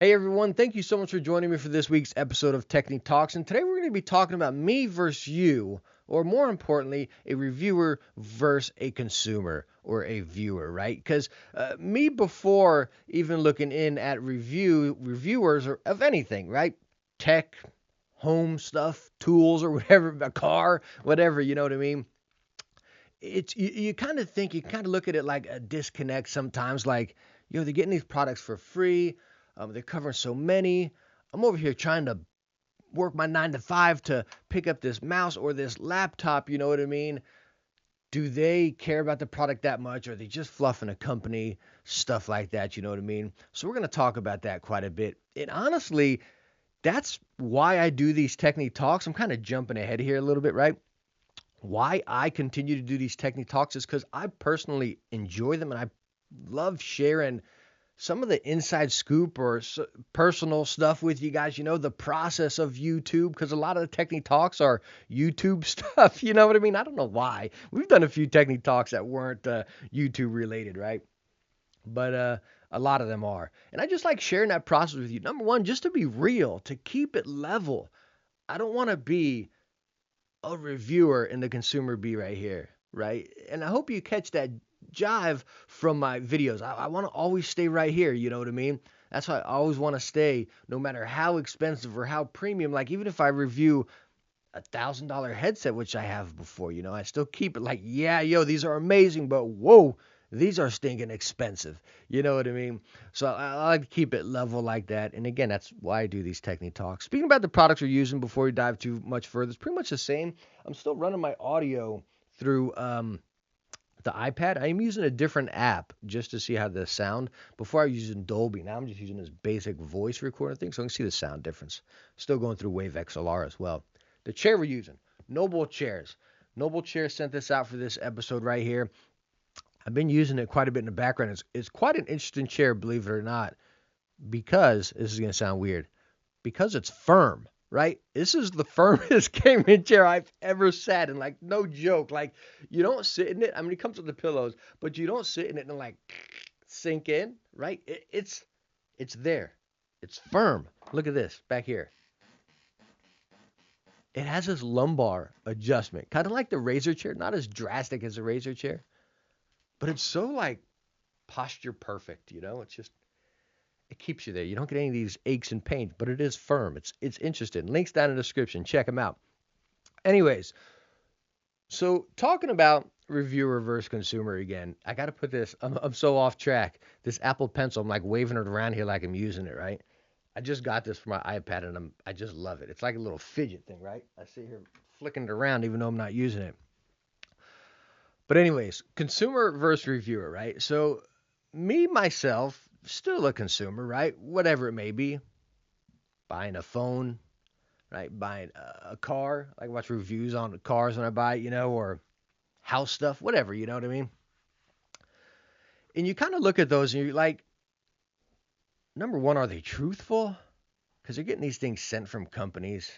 Hey everyone, thank you so much for joining me for this week's episode of Techne Talks. And today we're going to be talking about me versus you, or more importantly, a reviewer versus a consumer or a viewer, right? Because me before even looking in at reviewers or of anything, right? Tech, home stuff, tools, or whatever, a car, whatever, you know what I mean? It's you kind of think you kind of look at it like a disconnect sometimes, like they're getting these products for free, they're covering so many. I'm over here trying to work my 9 to 5 to pick up this mouse or this laptop, you know what I mean? Do they care about the product that much, or are they just fluffing a company, stuff like that, you know what I mean? So we're going to talk about that quite a bit. And honestly, that's why I do these technique talks. I'm kind of jumping ahead here a little bit, right? Why I continue to do these technique talks is because I personally enjoy them, and I love sharing some of the inside scoop or personal stuff with you guys. The process of YouTube, because a lot of the technique talks are YouTube stuff. You know what I mean? I don't know why. We've done a few technique talks that weren't YouTube related, right? But a lot of them are. And I just like sharing that process with you. Number one, just to be real, to keep it level. I don't want to be a reviewer and the consumer be right here, right? And I hope you catch that jive from my videos. I want to always stay right here, you know what I mean? That's why I always want to stay, no matter how expensive or how premium. Like, even if I review $1,000 headset, which I have before, I still keep it like, yeah, yo, these are amazing, but whoa, these are stinking expensive. You know what I mean? So I like to keep it level like that. And again, that's why I do these technique talks. Speaking about the products we're using before we dive too much further, it's pretty much the same. I'm still running my audio through the iPad. I am using a different app just to see how the sound. Before I was using Dolby. Now I'm just using this basic voice recorder thing, so I can see the sound difference. Still going through Wave XLR as well. The chair we're using, Noble Chairs. Noble Chairs sent this out for this episode right here. I've been using it quite a bit in the background. It's quite an interesting chair, believe it or not, because this is going to sound weird, because it's firm, right? This is the firmest gaming chair I've ever sat in. Like, no joke. Like, you don't sit in it. I mean, it comes with the pillows, but you don't sit in it and like sink in, right? It's there. It's firm. Look at this back here. It has this lumbar adjustment, kind of like the razor chair, not as drastic as a razor chair, but it's so like posture perfect. It's just it keeps you there. You don't get any of these aches and pains, but it is firm. It's interesting. Links down in the description. Check them out. Anyways, so talking about reviewer versus consumer again, I got to put this. I'm so off track. This Apple Pencil, I'm like waving it around here like I'm using it, right? I just got this for my iPad, and I just love it. It's like a little fidget thing, right? I sit here flicking it around even though I'm not using it. But anyways, consumer versus reviewer, right? So me myself, still a consumer, right? Whatever it may be, buying a phone, right? Buying a car. I watch reviews on cars when I buy it, or house stuff, whatever, you know what I mean? And you kind of look at those and you're like, number one, are they truthful? Because they're getting these things sent from companies.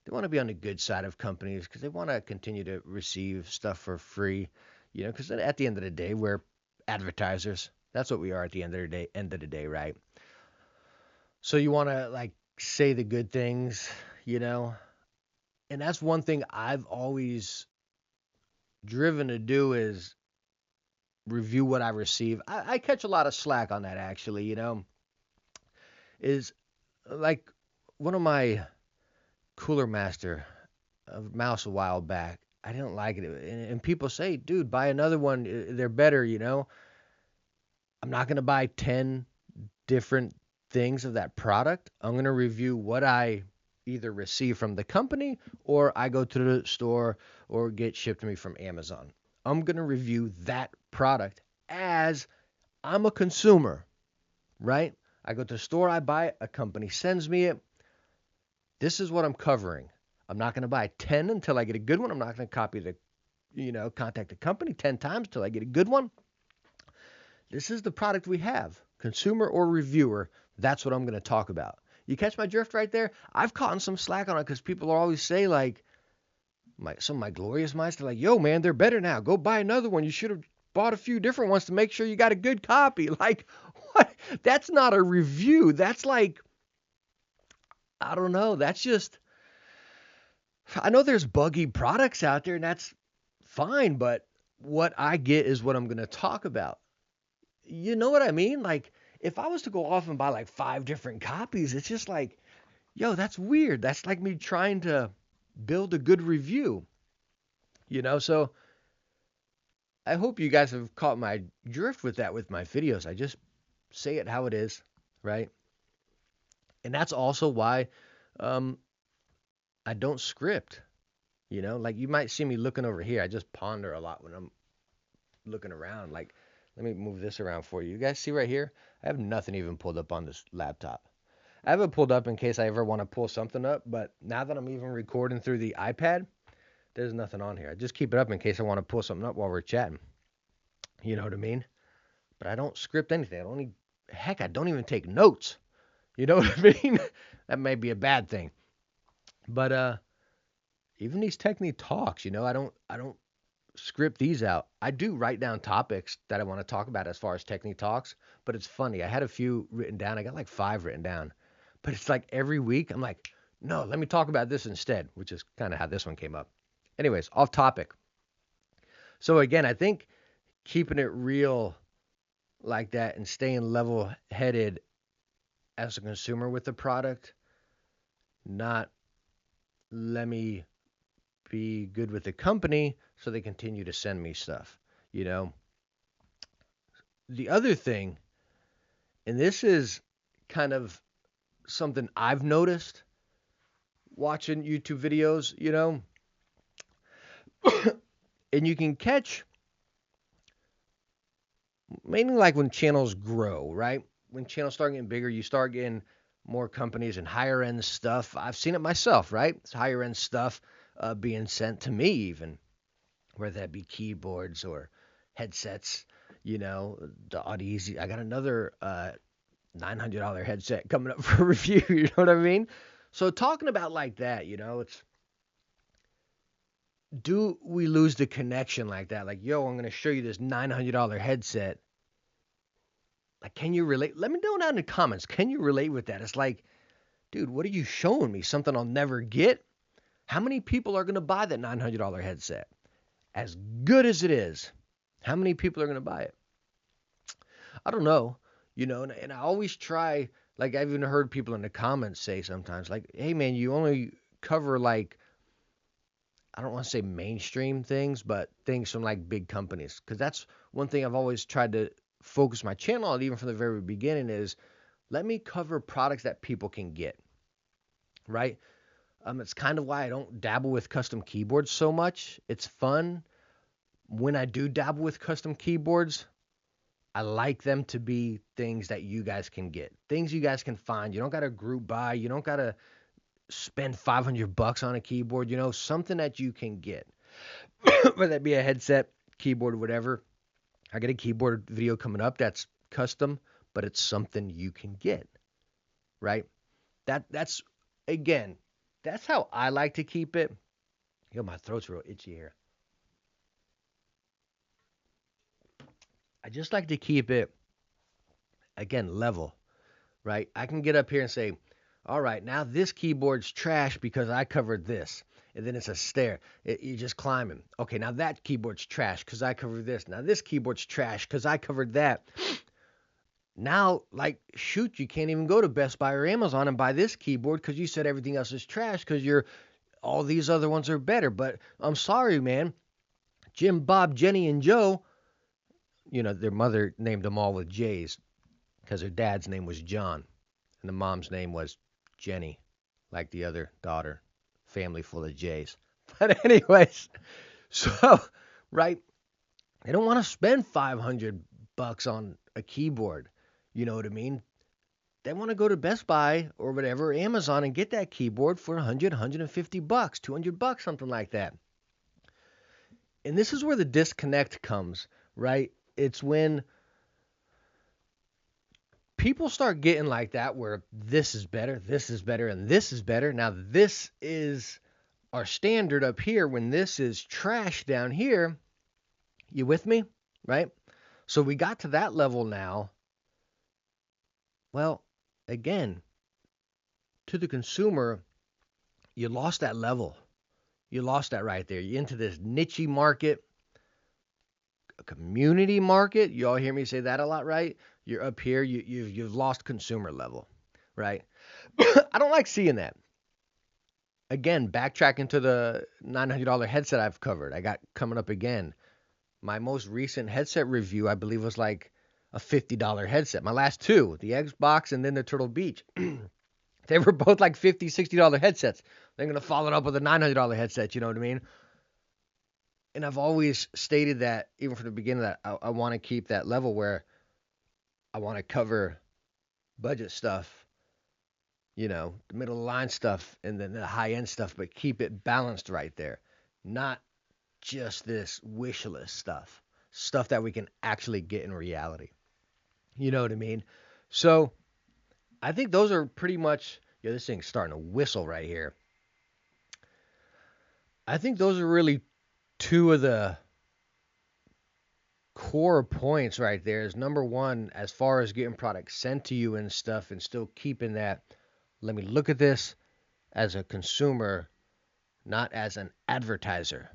They want to be on the good side of companies because they want to continue to receive stuff for free, because at the end of the day, we're advertisers. That's what we are at the end of the day, right? So you want to like say the good things, you know? And that's one thing I've always driven to do is review what I receive. I catch a lot of slack on that actually, is like one of my Cooler Master mouse a while back. I didn't like it. And people say, dude, buy another one. They're better. I'm not going to buy 10 different things of that product. I'm going to review what I either receive from the company or I go to the store or get shipped to me from Amazon. I'm going to review that product as I'm a consumer, right? I go to the store, I buy it, a company sends me it. This is what I'm covering. I'm not going to buy 10 until I get a good one. I'm not going to contact the company 10 times until I get a good one. This is the product we have, consumer or reviewer. That's what I'm going to talk about. You catch my drift right there? I've caught some slack on it because people always say, like, some of my glorious minds, they're like, yo, man, they're better now. Go buy another one. You should have bought a few different ones to make sure you got a good copy. Like, what? That's not a review. That's like I don't know. That's just, I know there's buggy products out there and that's fine, but what I get is what I'm going to talk about. You know what I mean? Like, if I was to go off and buy like 5 different copies, it's just like, yo, that's weird. That's like me trying to build a good review, you know? So I hope you guys have caught my drift with that with my videos. I just say it how it is, right? And that's also why um, I don't script, you know? Like, you might see me looking over here. I just ponder a lot when I'm looking around. Like, let me move this around for you. You guys see right here? I have nothing even pulled up on this laptop. I have it pulled up in case I ever want to pull something up, but now that I'm even recording through the iPad, there's nothing on here. I just keep it up in case I want to pull something up while we're chatting. You know what I mean? But I don't script anything. Heck, I don't even take notes. You know what I mean? That may be a bad thing. But even these Techne Talks, I don't script these out. I do write down topics that I want to talk about as far as Techne Talks, but it's funny. I had a few written down. I got like 5 written down. But it's like every week I'm like, no, let me talk about this instead, which is kind of how this one came up. Anyways, off topic. So again, I think keeping it real like that and staying level headed as a consumer with the product, not let me be good with the company so they continue to send me stuff. You know, the other thing, and this is kind of something I've noticed watching YouTube videos, and you can catch mainly like when channels grow, right? When channels start getting bigger, you start getting more companies and higher end stuff. I've seen it myself, right? It's higher end stuff being sent to me, even whether that be keyboards or headsets. The Audeze. I got another $900 headset coming up for review. You know what I mean? So talking about like that, it's do we lose the connection like that? Like, yo, I'm gonna show you this $900 headset. Like, can you relate? Let me know down in the comments. Can you relate with that? It's like, dude, what are you showing me? Something I'll never get? How many people are gonna buy that $900 headset? As good as it is, how many people are gonna buy it? I don't know, and I always try. Like, I've even heard people in the comments say sometimes, like, hey man, you only cover like, I don't want to say mainstream things, but things from like big companies. Because that's one thing I've always tried to focus my channel on, even from the very beginning, is let me cover products that people can get, right? It's kind of why I don't dabble with custom keyboards so much. It's fun. When I do dabble with custom keyboards, I like them to be things that you guys can get, things you guys can find. You don't got to group buy. You don't got to spend $500 on a keyboard, something that you can get, whether that be a headset, keyboard, whatever. I got a keyboard video coming up that's custom, but it's something you can get, right? That's again, that's how I like to keep it. Yo, my throat's real itchy here. I just like to keep it again level, right? I can get up here and say, all right, now this keyboard's trash because I covered this. And then it's a stair. You're just climbing. Okay, now that keyboard's trash because I covered this. Now this keyboard's trash because I covered that. Now, like, shoot, you can't even go to Best Buy or Amazon and buy this keyboard because you said everything else is trash because all these other ones are better. But I'm sorry, man. Jim, Bob, Jenny, and Joe, their mother named them all with J's because her dad's name was John and the mom's name was Jenny, like the other daughter. Family full of J's. But anyways, so, right, they don't want to spend $500 on a keyboard. You know what I mean? They want to go to Best Buy or whatever, Amazon, and get that keyboard for 100, $150, $200, something like that. And this is where the disconnect comes, right? It's when people start getting like that where this is better, and this is better. Now, this is our standard up here when this is trash down here. You with me? Right? So we got to that level now. Well, again, to the consumer, you lost that level. You lost that right there. You're into this niche market, a community market. You all hear me say that a lot, right? You're up here. You've lost consumer level, right? I don't like seeing that. Again, backtracking to the $900 headset I've covered. I got coming up again. My most recent headset review, I believe, was like a $50 headset. My last two, the Xbox and then the Turtle Beach. They were both like $50, $60 headsets. They're going to follow it up with a $900 headset, you know what I mean? And I've always stated that, even from the beginning, that I want to keep that level where I want to cover budget stuff, the middle of the line stuff and then the high end stuff, but keep it balanced right there. Not just this wish list stuff that we can actually get in reality. You know what I mean? So I think those are pretty much, this thing's starting to whistle right here. I think those are really two of the core points right there. Is number one, as far as getting products sent to you and stuff and still keeping that, let me look at this as a consumer, not as an advertiser.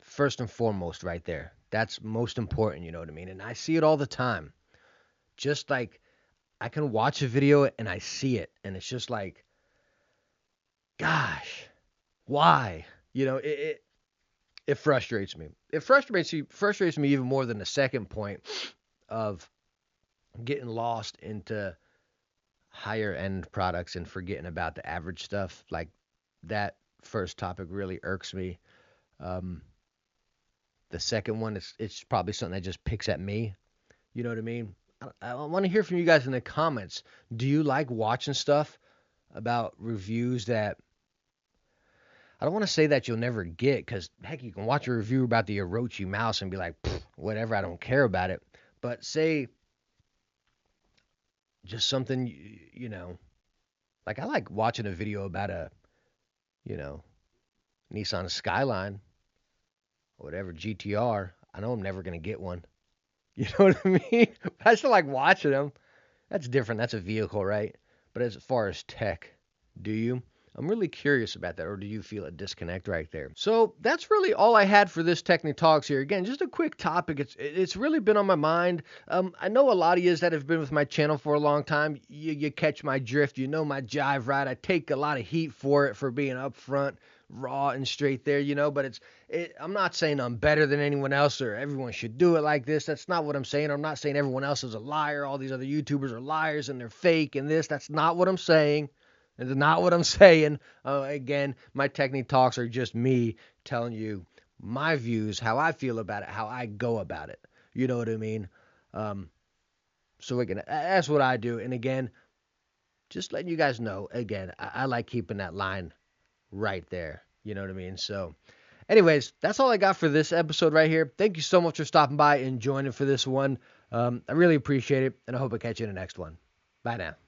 First and foremost right there. That's most important, you know what I mean? And I see it all the time. Just like I can watch a video and I see it and it's just like, gosh, why? It frustrates me. It frustrates me even more than the second point of getting lost into higher end products and forgetting about the average stuff. Like that first topic really irks me. The second one, it's probably something that just picks at me. You know what I mean? I want to hear from you guys in the comments. Do you like watching stuff about reviews that I don't want to say that you'll never get, because heck, you can watch a review about the Orochi mouse and be like, whatever, I don't care about it. But say just something, like I like watching a video about a, Nissan Skyline, or whatever, GTR. I know I'm never going to get one. You know what I mean? I still like watching them. That's different. That's a vehicle, right? But as far as tech, do you? I'm really curious about that, or do you feel a disconnect right there? So that's really all I had for this Techne Talks here. Again, just a quick topic. It's really been on my mind. I know a lot of you that have been with my channel for a long time. You catch my drift. You know my jive, right? I take a lot of heat for it, for being upfront, raw and straight there, but I'm not saying I'm better than anyone else or everyone should do it like this. That's not what I'm saying. I'm not saying everyone else is a liar. All these other YouTubers are liars and they're fake and this. That's not what I'm saying. It's not what I'm saying. Again, my Techne Talks are just me telling you my views, how I feel about it, how I go about it. You know what I mean? So again, that's what I do. And again, just letting you guys know, again, I like keeping that line right there. You know what I mean? So anyways, that's all I got for this episode right here. Thank you so much for stopping by and joining for this one. I really appreciate it, and I hope I catch you in the next one. Bye now.